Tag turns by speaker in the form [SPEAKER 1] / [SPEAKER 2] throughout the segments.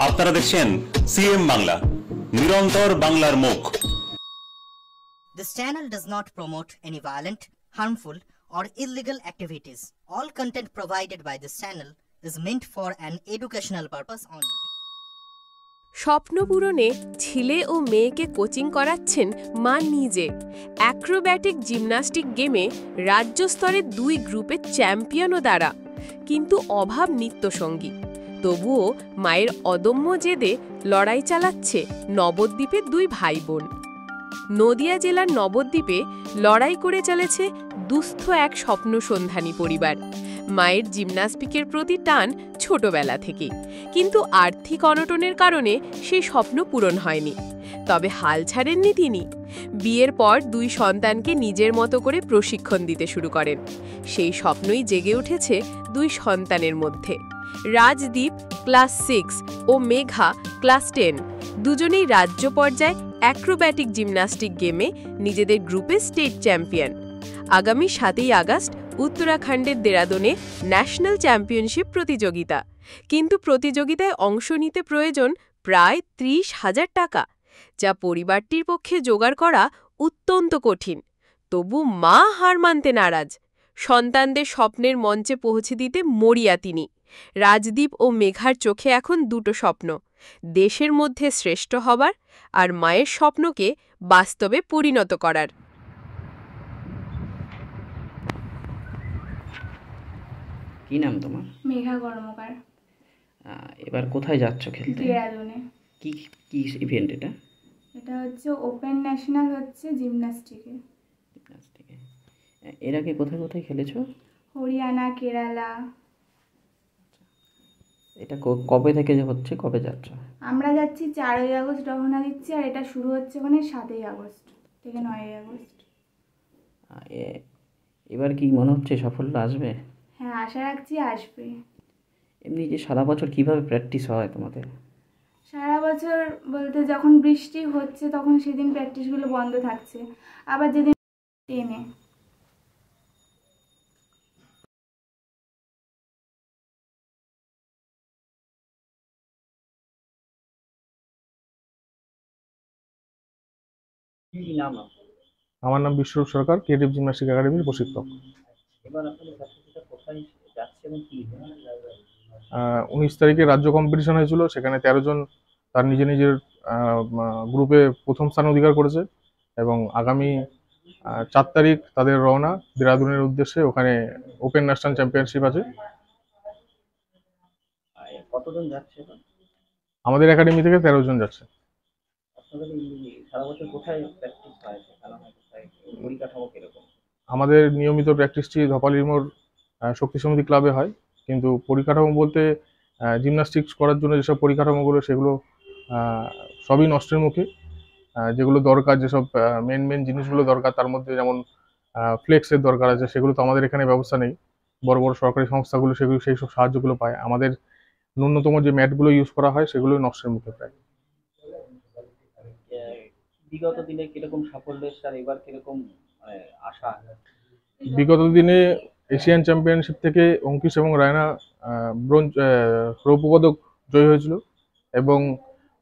[SPEAKER 1] আপনারা দেখছেন সিএম বাংলা, নিরন্তর বাংলার মুখ।
[SPEAKER 2] This channel does not promote any violent, harmful, or illegal activities. All content provided by this channel is meant for an educational purpose only.
[SPEAKER 3] স্বপ্ন পূরণে ছেলে ও মেয়েকে কোচিং করাচ্ছেন মা নিজে। অ্যাক্রোব্যাটিক জিমন্যাস্টিক গেমে রাজ্য স্তরে 2 গ্রুপের চ্যাম্পিয়নও তারা, কিন্তু অভাব নিত্যসঙ্গী। তবুও মায়ের অদম্য জেদে লড়াই চালাচ্ছে নবদ্বীপের 2 ভাই বোন। নদিয়া জেলার নবদ্বীপে লড়াই করে চলেছে দুস্থ এক স্বপ্ন সন্ধানী পরিবার। মায়ের জিমন্যাস্টিকের প্রতি টান ছোটবেলা থেকে, কিন্তু আর্থিক অনটনের কারণে সেই স্বপ্ন পূরণ হয়নি। তবে হাল ছাড়েননি তিনি। বিয়ের পর 2 সন্তানকে নিজের মতো করে প্রশিক্ষণ দিতে শুরু করেন। সেই স্বপ্নই জেগে উঠেছে 2 সন্তানের মধ্যে। রাজদীপ ক্লাস 6 ও মেঘা ক্লাস 10 দুজনেই রাজ্য পর্যায়ে অ্যাক্রোব্যাটিক জিমন্যাস্টিক গেমে নিজেদের গ্রুপে স্টেট চ্যাম্পিয়ন। আগামী 7ই আগস্ট উত্তরাখণ্ডের দেরাদুনে ন্যাশনাল চ্যাম্পিয়নশিপ প্রতিযোগিতা, কিন্তু প্রতিযোগিতায় অংশ নিতে প্রয়োজন প্রায় 30,000 টাকা, যা পরিবারটির পক্ষে জোগাড় করা অত্যন্ত কঠিন। তবু মা হার মানতে নারাজ। সন্তানদের স্বপ্নের মঞ্চে পৌঁছে দিতে মরিয়া তিনি। রাজদীপ ও মেঘার চোখে এখন 2টো স্বপ্ন, দেশের মধ্যে শ্রেষ্ঠ হবার আর মায়ের স্বপ্নকে বাস্তবে পরিণত করার।
[SPEAKER 4] কি নাম তোমার?
[SPEAKER 5] মেঘা কর্মকার।
[SPEAKER 4] এবার কোথায় যাচ্ছ খেলতে?
[SPEAKER 5] দেরাদুনে।
[SPEAKER 4] কি কি ইভেন্ট এটা?
[SPEAKER 5] এটা হচ্ছে ওপেন ন্যাশনাল হচ্ছে জিমন্যাস্টিকে।
[SPEAKER 4] এর আগে কোথায় কোথায় খেলেছো?
[SPEAKER 5] হরিয়ানা, কেরালা।
[SPEAKER 4] এটা কবে থেকে হচ্ছে, কবে যাচ্ছ?
[SPEAKER 5] আমরা যাচ্ছি 4ই আগস্ট রওনা দিচ্ছি, আর এটা শুরু হচ্ছে ওখানে 7ই আগস্ট থেকে 9ই আগস্ট।
[SPEAKER 4] এবার কি মনে হচ্ছে সাফল্য আসবে?
[SPEAKER 5] হ্যাঁ, আশা রাখছি আসবে।
[SPEAKER 4] এমনি যে সারা বছর কিভাবে প্র্যাকটিস হয় তোমাদের?
[SPEAKER 5] সারা বছর বলতে যখন বৃষ্টি হচ্ছে তখন সেদিন প্র্যাকটিসগুলো বন্ধ থাকছে, আবার যেদিন টেনে।
[SPEAKER 6] আমার নাম বিশ্বরূপ সরকার, ক্রিয়েটিভ জিমন্যাস্টিক একাডেমির প্রশিক্ষক। 19 তারিখে রাজ্য কম্পিটিশন হয়েছিল, সেখানে 13 জন তার নিজের গ্রুপে প্রথম স্থান অধিকার করেছে এবং আগামী 4 তারিখ তাদের রওনা দেরাদুনের উদ্দেশ্যে। ওখানে ওপেন ন্যাশনাল চ্যাম্পিয়নশিপ আছে।
[SPEAKER 4] কতজন যাচ্ছে?
[SPEAKER 6] আমাদের একাডেমি থেকে 13 জন যাচ্ছে। আমাদের নিয়মিত প্র্যাকটিসটি ধপালির মোড় শক্তি সমিতি ক্লাবে হয়, কিন্তু পরিকাঠামো বলতে জিমন্যাস্টিক্স করার জন্য যেসব পরিকাঠামোগুলো সেগুলো সবই নষ্টের মুখে। যেগুলো দরকার, যেসব মেন জিনিসগুলো দরকার, তার মধ্যে যেমন ফ্লেক্সের দরকার আছে, সেগুলো তো আমাদের এখানে ব্যবস্থা নেই। বড় বড় সরকারি সংস্থাগুলো সেগুলো সেই সব সাহায্যগুলো পায়। আমাদের ন্যূনতম যে ম্যাটগুলো ইউজ করা হয় সেগুলোই নষ্টের মুখে প্রায়।
[SPEAKER 4] বিগত দিনে কিরকম সাফল্য এসেছে আর এবার কিরকম আশা?
[SPEAKER 6] বিগত দিনে এশিয়ান চ্যাম্পিয়নশিপ থেকে অঙ্কিশ এবং রায়না রৌপ্য পদক জয়ী হয়েছিল এবং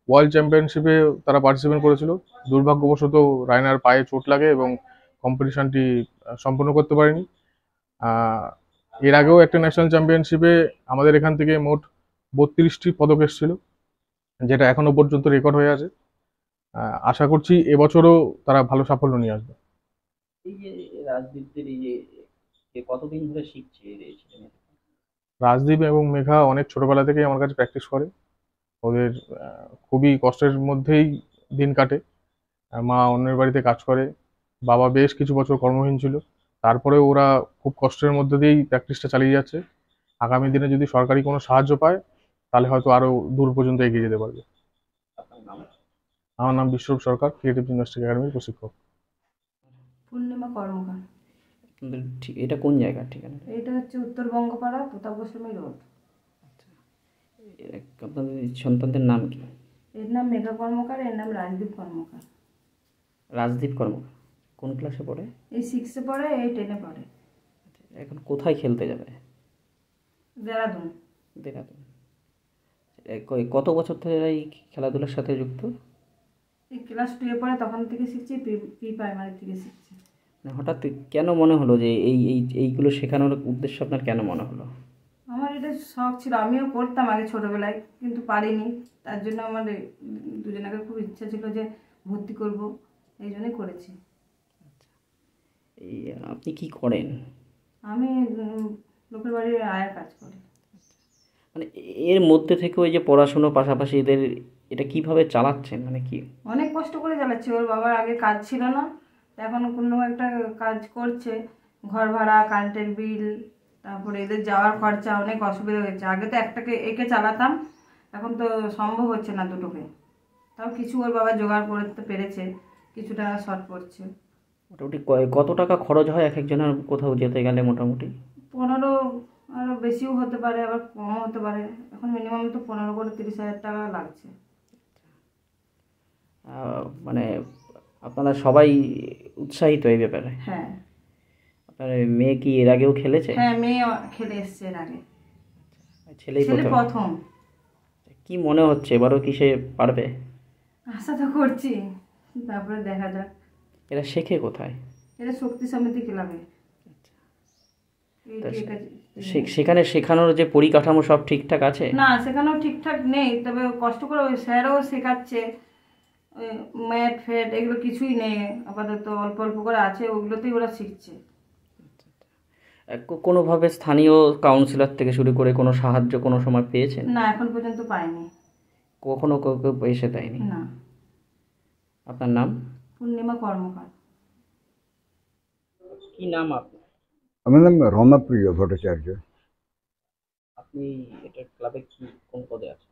[SPEAKER 6] ওয়ার্ল্ড চ্যাম্পিয়নশিপে তারা পার্টিসিপেট করেছিল। দুর্ভাগ্যবশত রায়নার পায়ে চোট লাগে এবং কম্পিটিশনটি সম্পন্ন করতে পারেনি। এর আগেও একটা ন্যাশনাল চ্যাম্পিয়নশিপে আমাদের এখান থেকে মোট 32টি পদক এসেছিল, যেটা এখনো পর্যন্ত রেকর্ড হয়ে আছে। আশা করছি এবছরও তারা ভালো সাফল্য নিয়ে আসবে।
[SPEAKER 4] এই যে রাজদীপদের কতদিন ধরে শিখছে?
[SPEAKER 6] রাজদীপ এবং মেঘা অনেক ছোটবেলা থেকেই আমার কাছে প্র্যাকটিস করে। ওদের খুবই কষ্টের মধ্যেই দিন কাটে। মা অন্যের বাড়িতে কাজ করে, বাবা বেশ কিছু বছর কর্মহীন ছিল, তারপরে ওরা খুব কষ্টের মধ্যে দিয়েই প্র্যাকটিসটা চালিয়ে যাচ্ছে। আগামী দিনে যদি সরকারি কোনো সাহায্য পায় তাহলে হয়তো আরো দূর পর্যন্ত এগিয়ে যেতে পারবে। আমার নাম বিশ্বরূপ সরকার, ক্রিয়েটিভ জিমন্যাস্টিক একাডেমির প্রশিক্ষক।
[SPEAKER 7] পূর্ণিমা কর্মকার।
[SPEAKER 4] এটা কোন জায়গা ঠিকানা?
[SPEAKER 7] এটা হচ্ছে উত্তরবঙ্গপাড়া, প্রতাপ গোস্বামী রোড।
[SPEAKER 4] আপনাদের সন্তানদের নাম কি?
[SPEAKER 7] এর নাম মেঘা কর্মকার, এর নাম রাজদীপ কর্মকার।
[SPEAKER 4] রাজদীপ কর্মকার কোন ক্লাসে পড়ে?
[SPEAKER 7] এই 6-এ পড়ে, এই 10-এ পড়ে।
[SPEAKER 4] এখন কোথায় খেলতে যাবে?
[SPEAKER 7] দেরাদুন।
[SPEAKER 4] দেরাদুন। কত বছর ধরে এই খেলাধুলার সাথে যুক্ত?
[SPEAKER 7] এই ক্লাস 2-এ পড়ে তখন থেকে শিখছি, প্রি প্রাইমারি থেকে শিখছি।
[SPEAKER 4] মানে হঠাৎ কেন মনে হলো যে এইগুলো শেখানোর উদ্দেশ্য আপনার কেন মনে হলো?
[SPEAKER 7] আমার এটা শখ ছিল, আমিও করতাম আগে ছোটোবেলায়, কিন্তু পারিনি। তার জন্য আমার দুজনাকে খুব ইচ্ছা ছিল যে ভর্তি করব, এই জন্যই করেছি।
[SPEAKER 4] এই আপনি কি করেন?
[SPEAKER 7] আমি লোকের বাড়ির আয়ার কাজ করি।
[SPEAKER 4] মানে এর মধ্যে থেকে ওই যে পড়াশুনোর পাশাপাশি এটা কিভাবে চালাচ্ছেন, মানে কি?
[SPEAKER 7] অনেক কষ্ট করে চালাচ্ছি। ওর বাবার আগে কাজ ছিল না, এখন কোনো একটা কাজ করছে, ঘর ভাড়া, কারেন্টের বিল, তারপরে এদের যাওয়ার খরচা, অনেক অসুবিধা হয়েছে। আগে তো একে চালাতাম, এখন তো সম্ভব হচ্ছে না দুটোকে। তাও কিছু ওর বাবা জোগাড় করতে পেরেছে, কিছুটা শর্ট পড়ছে।
[SPEAKER 4] মোটামুটি কত টাকা খরচ হয় এক একজনের কোথাও যেতে গেলে? মোটামুটি
[SPEAKER 7] 15, আরও বেশিও হতে পারে, আবার কমও হতে পারে। এখন মিনিমাম তো 15 করে 30,000 টাকা লাগছে।
[SPEAKER 4] মানে আপনারা সবাই উৎসাহিত এই ব্যাপারে?
[SPEAKER 7] হ্যাঁ।
[SPEAKER 4] আপনার মেয়ে কি এর আগেও খেলেছে?
[SPEAKER 7] হ্যাঁ, মেয়ে খেলে এসছে এর আগে।
[SPEAKER 4] ছেলেই
[SPEAKER 7] ছেলে
[SPEAKER 4] প্রথম?
[SPEAKER 7] প্রথম।
[SPEAKER 4] কি মনে হচ্ছে এবারও কি সে পারবে?
[SPEAKER 7] আশা তো করছি, তারপরে দেখা যাক।
[SPEAKER 4] এরা শেখে কোথায়?
[SPEAKER 7] এটা শক্তি সমিতি ক্লাবে।
[SPEAKER 4] সেখানে শেখানোর যে পরিকাঠামো সব ঠিকঠাক আছে?
[SPEAKER 7] না, সেখানেও ঠিকঠাক নেই, তবে কষ্ট করে ওই স্যারও শেখাচ্ছে। ম্যাট ফ্যাট এগুলো কিছুই নেই আপাতত, অল্প অল্প করে আছে, ওগুলোতেই ওরা শিখছে।
[SPEAKER 4] কোনোভাবে স্থানীয় কাউন্সিলর থেকে শুরু করে কোনো সাহায্য কোনো সময় পেয়েছেন?
[SPEAKER 7] না, এখন পর্যন্ত পাইনি।
[SPEAKER 4] কখনো কেউ এসে দেয়নি?
[SPEAKER 7] না।
[SPEAKER 4] আপনার নাম?
[SPEAKER 7] পূর্ণিমা কর্মকার।
[SPEAKER 4] কি নাম আপনার?
[SPEAKER 8] আমার নাম রমাপ্রিয় ভট্টাচার্য।
[SPEAKER 4] আপনি এটা ক্লাবে কোন পদে আছেন?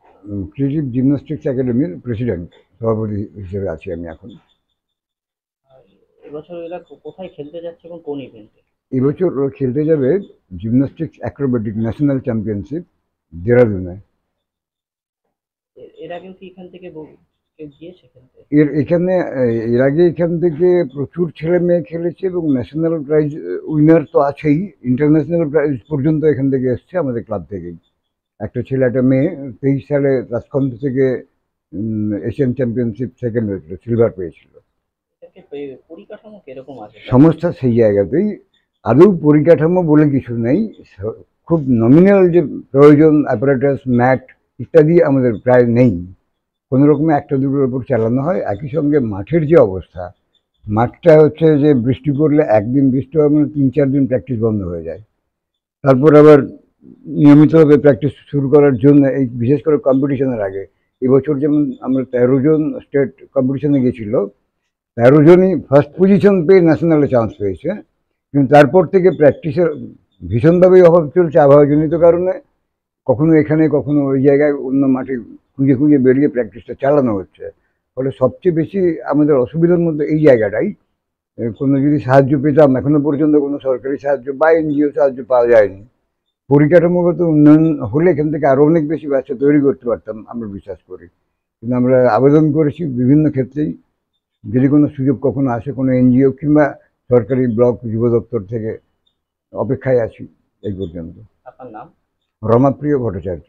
[SPEAKER 8] ক্রিয়েটিভ জিমন্যাস্টিক্স একাডেমির প্রেসিডেন্ট, সভাপতি হিসেবে আছি আমি এখন।
[SPEAKER 4] এবছর এরা কোথায় খেলতে যাচ্ছে এবং কোন ইভেন্টে?
[SPEAKER 8] এবছর খেলতে যাবে জিমন্যাস্টিক্স অ্যাক্রোব্যাটিক ন্যাশনাল চ্যাম্পিয়নশিপ দেরাদুনে।
[SPEAKER 4] এর আগেও কি এখান থেকে কেউ গিয়েছে খেলতে?
[SPEAKER 8] এর আগে এখান থেকে প্রচুর ছেলে মেয়ে খেলেছে এবং ন্যাশনাল প্রাইজ উইনার তো আছেই, ইন্টারন্যাশনাল প্রাইজ পর্যন্ত এখান থেকে এসছে আমাদের ক্লাব থেকেই। একটা ছেলে একটা মেয়ে 23 সালে রাজখন্দ থেকে এশিয়ান চ্যাম্পিয়নশিপ সেকেন্ড হয়েছিল, সিলভার পেয়েছিল।
[SPEAKER 4] পরিকাঠামো কিরকম আছে?
[SPEAKER 8] সমস্যা সেই জায়গাতেই, আদৌ পরিকাঠামো বলে কিছু নেই। খুব নমিনাল যে প্রয়োজন, অ্যাপারেটাস, ম্যাট ইত্যাদি আমাদের প্রায় নেই। কোনো রকমে একটা দুটোর ওপর চালানো হয়। একই সঙ্গে মাঠের যে অবস্থা, মাঠটা হচ্ছে যে বৃষ্টি পড়লে একদিন বৃষ্টি হয় মানে 3-4 দিন প্র্যাকটিস বন্ধ হয়ে যায়। তারপর আবার নিয়মিতভাবে প্র্যাকটিস শুরু করার জন্য এই বিশেষ করে কম্পিটিশনের আগে, এবছর যেমন আমরা 13 জন স্টেট কম্পিটিশনে গেছিল, 13 জনই ফার্স্ট পজিশন পেয়ে ন্যাশনালে চান্স পেয়েছে। কিন্তু তারপর থেকে প্র্যাকটিসের ভীষণভাবেই অভাব চলছে আবহাওয়াজনিত কারণে। কখনো এখানে কখনো ওই জায়গায় অন্য মাঠে খুঁজে খুঁজে বেরিয়ে প্র্যাকটিসটা চালানো হচ্ছে। ফলে সবচেয়ে বেশি আমাদের অসুবিধার মধ্যে এই জায়গাটাই। কোনো যদি সাহায্য পেতাম, এখনো পর্যন্ত কোনো সরকারি সাহায্য বা এনজিও সাহায্য পাওয়া যায়নি। পরিকাঠামোগত উন্নয়ন হলে এখান থেকে আরও অনেক বেশি বাচ্চা তৈরি করতে পারতাম আমরা বিশ্বাস করি। কিন্তু আমরা আবেদন করেছি বিভিন্ন ক্ষেত্রেই, যদি কোনো সুযোগ কখনো আসে কোনো এনজিও কিংবা সরকারি ব্লক যুব দপ্তর থেকে, অপেক্ষায় আছি এই পর্যন্ত।
[SPEAKER 4] আপনার নাম?
[SPEAKER 8] রমাপ্রিয় ভট্টাচার্য।